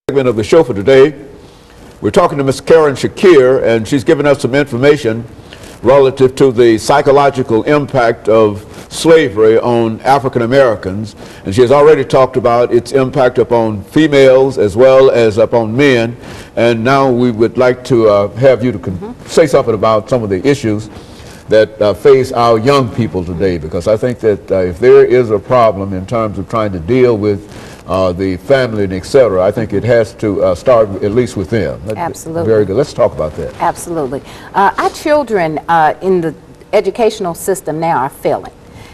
Segment of the show for today. We're talking to Ms. KShakill, and she's given us some information relative to the psychological impact of slavery on African Americans, and she has already talked about its impact upon females as well as upon men. And now we would like to have you to say something about some of the issues that face our young people today, because I think that if there is a problem in terms of trying to deal with the family and etc., I think it has to start at least with them. Absolutely. Very good. Let's talk about that. Absolutely. Our children in the educational system now are failing.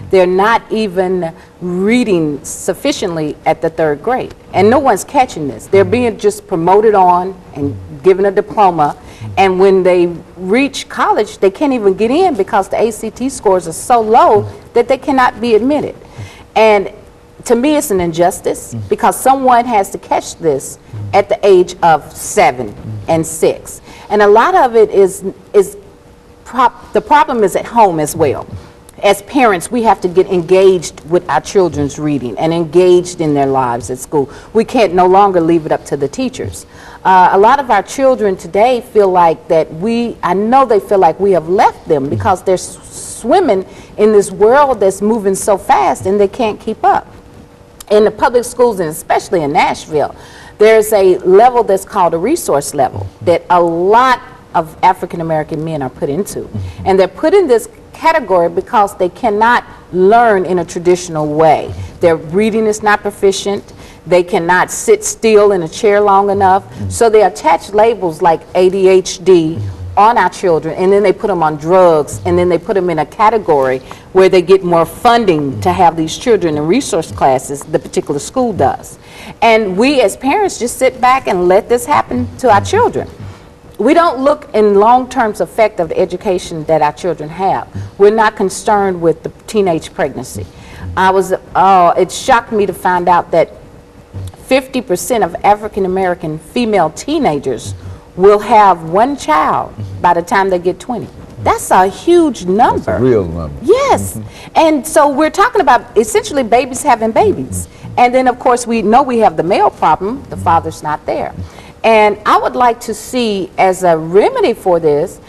They're not even reading sufficiently at the 3rd grade. And no one's catching this. They're being just promoted on and given a diploma. And when they reach college, they can't even get in because the ACT scores are so low that they cannot be admitted. And to me, it's an injustice because someone has to catch this at the age of 7 and 6. And a lot of it the problem is at home as well. As parents, we have to get engaged with our children's reading and engaged in their lives at school. We can't no longer leave it up to the teachers. A lot of our children today feel like that I know they feel like we have left them because they're swimming in this world that's moving so fast and they can't keep up. In the public schools, and especially in Nashville, there's a level that's called a resource level that a lot of African American men are put into. And they're put in this category because they cannot learn in a traditional way. Their reading is not proficient. They cannot sit still in a chair long enough. So they attach labels like ADHD on our children, and then they put them on drugs, and then they put them in a category where they get more funding to have these children in resource classes the particular school does. And we as parents just sit back and let this happen to our children. We don't look in long-term effect of the education that our children have. We're not concerned with the teenage pregnancy. It shocked me to find out that 50% of African American female teenagers will have one child by the time they get 20. That's a huge number. That's a real number. Yes. And so we're talking about essentially babies having babies. And then of course we know we have the male problem, the father's not there. And I would like to see as a remedy for this,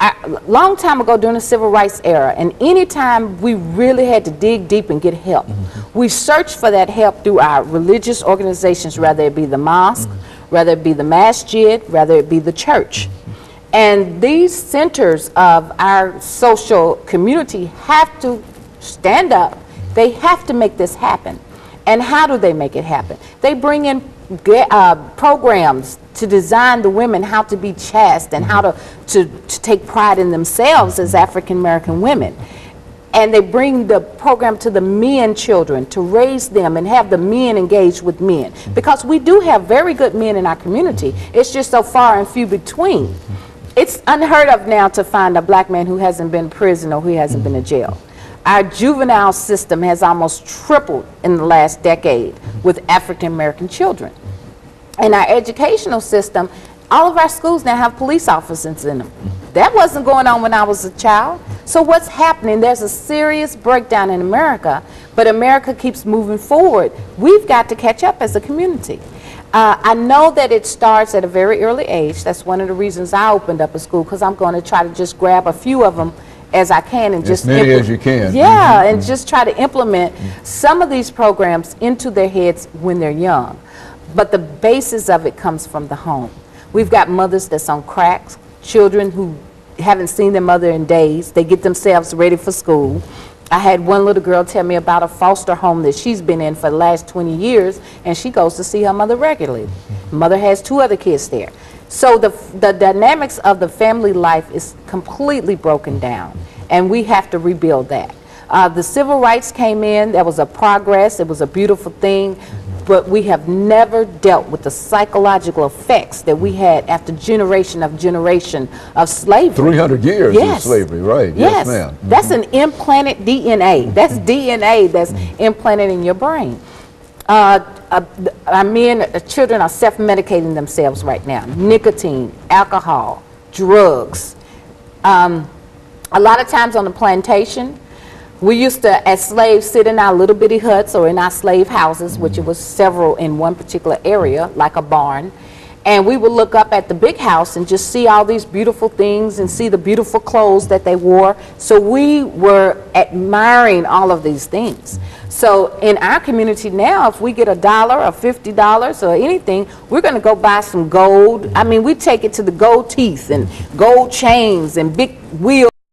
a long time ago during the civil rights era, and anytime we really had to dig deep and get help, we searched for that help through our religious organizations, whether it be the mosque, whether it be the masjid, whether it be the church. And these centers of our social community have to stand up. They have to make this happen. And how do they make it happen? They bring in programs to design the women how to be chaste and how to take pride in themselves as African American women. And they bring the program to the men children to raise them and have the men engaged with men. Because we do have very good men in our community. It's just so far and few between. It's unheard of now to find a black man who hasn't been in prison or who hasn't been in jail. Our juvenile system has almost tripled in the last decade with African American children. And our educational system, all of our schools now have police officers in them. That wasn't going on when I was a child. So what's happening? There's a serious breakdown in America, but America keeps moving forward. We've got to catch up as a community. I know that it starts at a very early age. That's one of the reasons I opened up a school, because I'm going to try to just grab a few of them as I can and just as many as you can. Yeah, and just try to implement some of these programs into their heads when they're young. But the basis of it comes from the home. We've got mothers that's on cracks, children who haven't seen their mother in days. They get themselves ready for school. I had one little girl tell me about a foster home that she's been in for the last 20 years, and she goes to see her mother regularly. Mother has 2 other kids there. So the dynamics of the family life is completely broken down, and we have to rebuild that. The civil rights came in, there was a progress, it was a beautiful thing, but we have never dealt with the psychological effects that we had after generation of slavery. 300 years of slavery, right? Yes, ma'am. That's an implanted DNA. That's DNA that's implanted in your brain. Our children are self-medicating themselves right now. Nicotine, alcohol, drugs. A lot of times on the plantation, We used to, as slaves, sit in our little bitty huts or in our slave houses, which it was several in one particular area, like a barn. And we would look up at the big house and just see all these beautiful things and see the beautiful clothes that they wore. So we were admiring all of these things. So in our community now, if we get $1 or $50 or anything, we're going to go buy some gold. I mean, we take it to the gold teeth and gold chains and big wheels.